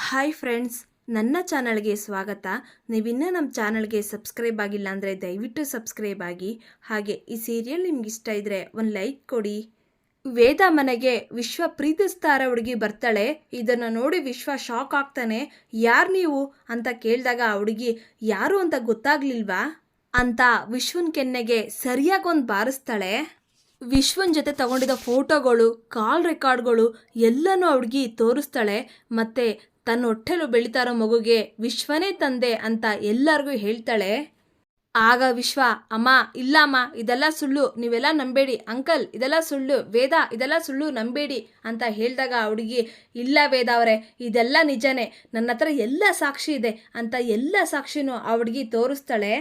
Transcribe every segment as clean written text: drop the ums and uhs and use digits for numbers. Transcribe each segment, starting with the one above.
Hi friends, ನನ್ನ ಚಾನಲ್ಗೆ ಸ್ವಾಗತ. ನೀವಿನ್ನೂ ನಮ್ಮ ಚಾನಲ್ಗೆ ಸಬ್ಸ್ಕ್ರೈಬ್ ಆಗಿಲ್ಲ ಅಂದರೆ ದಯವಿಟ್ಟು ಸಬ್ಸ್ಕ್ರೈಬ್ ಆಗಿ. ಹಾಗೆ ಈ ಸೀರಿಯಲ್ ನಿಮ್ಗೆ ಇಷ್ಟ ಇದ್ದರೆ ಒಂದು ಲೈಕ್ ಕೊಡಿ. ವೇದ ಮನೆಗೆ ವಿಶ್ವ ಪ್ರೀತಿಸ್ತಾರ ಹುಡುಗಿ ಬರ್ತಾಳೆ. ಇದನ್ನು ನೋಡಿ ವಿಶ್ವ ಶಾಕ್ ಆಗ್ತಾನೆ. ಯಾರು ನೀವು ಅಂತ ಕೇಳಿದಾಗ ಆ ಹುಡುಗಿ ಯಾರು ಅಂತ ಗೊತ್ತಾಗ್ಲಿಲ್ವಾ ಅಂತ ವಿಶ್ವನ್ ಕೆನ್ನೆಗೆ ಸರಿಯಾಗಿ ಒಂದು ಬಾರಿಸ್ತಾಳೆ. ವಿಶ್ವನ್ ಜೊತೆ ತಗೊಂಡಿದ್ದ ಫೋಟೋಗಳು, ಕಾಲ್ ರೆಕಾರ್ಡ್ಗಳು ಎಲ್ಲನೂ ಹುಡುಗಿ ತೋರಿಸ್ತಾಳೆ. ಮತ್ತೆ ತನ್ನ ಹೊಟ್ಟೆಲು ಬೆಳೀತಾ ಇರೋ ಮಗುಗೆ ವಿಶ್ವನೇ ತಂದೆ ಅಂತ ಎಲ್ಲರಿಗೂ ಹೇಳ್ತಾಳೆ. ಆಗ ವಿಶ್ವ, ಅಮ್ಮ ಇಲ್ಲಮ್ಮ, ಇದೆಲ್ಲ ಸುಳ್ಳು, ನೀವೆಲ್ಲ ನಂಬೇಡಿ, ಅಂಕಲ್ ಇದೆಲ್ಲ ಸುಳ್ಳು, ವೇದ ಇದೆಲ್ಲ ಸುಳ್ಳು, ನಂಬೇಡಿ ಅಂತ ಹೇಳಿದಾಗ ಆ ಹುಡುಗಿ, ಇಲ್ಲ ವೇದ ಅವರೇ, ಇದೆಲ್ಲ ನಿಜನೇ, ನನ್ನ ಹತ್ರ ಎಲ್ಲ ಸಾಕ್ಷಿ ಇದೆ ಅಂತ ಎಲ್ಲ ಸಾಕ್ಷಿನೂ ಆ ಹುಡುಗಿ ತೋರಿಸ್ತಾಳೆ.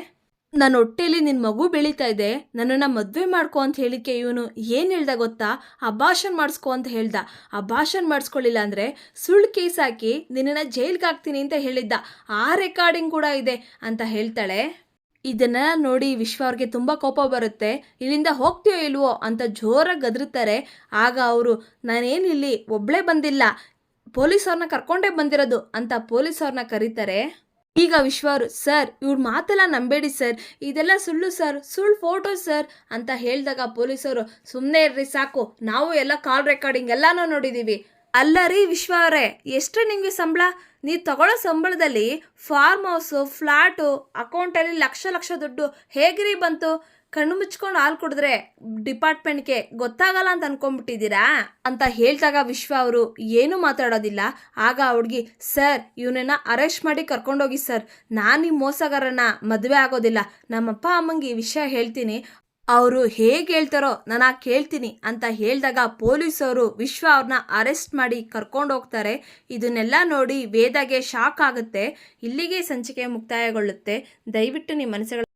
ನನ್ನ ಹೊಟ್ಟೆಲಿ ನಿನ್ನ ಮಗು ಬೆಳೀತಾ ಇದೆ, ನನ್ನನ್ನು ಮದುವೆ ಮಾಡ್ಕೊ ಅಂತ ಹೇಳಿಕೆ ಇವನು ಏನು ಹೇಳ್ದ ಗೊತ್ತಾ? ಅಬಾಷನ್ ಮಾಡಿಸ್ಕೊ ಅಂತ ಹೇಳ್ದ. ಅಬಾಷನ್ ಮಾಡಿಸ್ಕೊಳ್ಳಿಲ್ಲ ಅಂದರೆ ಸುಳ್ಳು ಕೇಸ್ ಹಾಕಿ ನಿನ್ನನ್ನು ಜೈಲ್ಗೆ ಹಾಕ್ತೀನಿ ಅಂತ ಹೇಳಿದ್ದ. ಆ ರೆಕಾರ್ಡಿಂಗ್ ಕೂಡ ಇದೆ ಅಂತ ಹೇಳ್ತಾಳೆ. ಇದನ್ನ ನೋಡಿ ವಿಶ್ವ ಅವ್ರಿಗೆ ತುಂಬ ಕೋಪ ಬರುತ್ತೆ. ಇಲ್ಲಿಂದ ಹೋಗ್ತೀಯೋ ಇಲ್ವೋ ಅಂತ ಜೋರಾಗಿ ಗದರುತ್ತಾರೆ. ಆಗ ಅವರು, ನಾನೇನು ಇಲ್ಲಿ ಒಬ್ಬಳೇ ಬಂದಿಲ್ಲ, ಪೊಲೀಸವ್ರನ್ನ ಕರ್ಕೊಂಡೇ ಬಂದಿರೋದು ಅಂತ ಪೊಲೀಸವ್ರನ್ನ ಕರೀತಾರೆ. ಈಗ ವಿಶ್ವ ಅವರು, ಸರ್ ಇವ್ರ ಮಾತೆಲ್ಲ ನಂಬೇಡಿ ಸರ್, ಇದೆಲ್ಲ ಸುಳ್ಳು ಸರ್, ಸುಳ್ಳು ಫೋಟೋ ಸರ್ ಅಂತ ಹೇಳಿದಾಗ ಪೊಲೀಸರು, ಸುಮ್ಮನೆ ಇರ್ರಿ ಸಾಕು, ನಾವು ಎಲ್ಲ ಕಾಲ್ ರೆಕಾರ್ಡಿಂಗ್ ಎಲ್ಲನೂ ನೋಡಿದ್ದೀವಿ. ಅಲ್ಲ ರೀ ವಿಶ್ವ ಅವರೇ, ಎಷ್ಟು ನಿಮಗೆ ಸಂಬಳ? ನೀವು ತಗೊಳ್ಳೋ ಸಂಬಳದಲ್ಲಿ ಫಾರ್ಮ್ ಹೌಸು, ಫ್ಲ್ಯಾಟು, ಅಕೌಂಟಲ್ಲಿ ಲಕ್ಷ ಲಕ್ಷ ದುಡ್ಡು ಹೇಗ್ರಿ ಬಂತು? ಕಣ್ಣು ಮುಚ್ಕೊಂಡು ಹಾಲು ಕುಡಿದ್ರೆ ಡಿಪಾರ್ಟ್ಮೆಂಟ್ಗೆ ಗೊತ್ತಾಗಲ್ಲ ಅಂತ ಅನ್ಕೊಂಡ್ಬಿಟ್ಟಿದ್ದೀರಾ ಅಂತ ಹೇಳಿದಾಗ ವಿಶ್ವ ಅವರು ಏನೂ ಮಾತಾಡೋದಿಲ್ಲ. ಆಗ ಹುಡುಗಿ, ಸರ್ ಇವನನ್ನ ಅರೆಸ್ಟ್ ಮಾಡಿ ಕರ್ಕೊಂಡೋಗಿ ಸರ್, ನಾನು ಈ ಮೋಸಗಾರನ ಮದುವೆ ಆಗೋದಿಲ್ಲ, ನಮ್ಮಪ್ಪ ಅಮ್ಮಂಗೆ ಈ ವಿಷಯ ಹೇಳ್ತೀನಿ, ಅವರು ಹೇಗೆ ಹೇಳ್ತಾರೋ ನಾನು ಕೇಳ್ತೀನಿ ಅಂತ ಹೇಳಿದಾಗ ಪೊಲೀಸವರು ವಿಶ್ವ ಅವ್ರನ್ನ ಅರೆಸ್ಟ್ ಮಾಡಿ ಕರ್ಕೊಂಡು ಹೋಗ್ತಾರೆ. ಇದನ್ನೆಲ್ಲ ನೋಡಿ ವೇದಾಗೆ ಶಾಕ್ ಆಗುತ್ತೆ. ಇಲ್ಲಿಗೆ ಸಂಚಿಕೆ ಮುಕ್ತಾಯಗೊಳ್ಳುತ್ತೆ. ದಯವಿಟ್ಟು ನಿಮ್ಮ ಮನಸ್ಸುಗಳ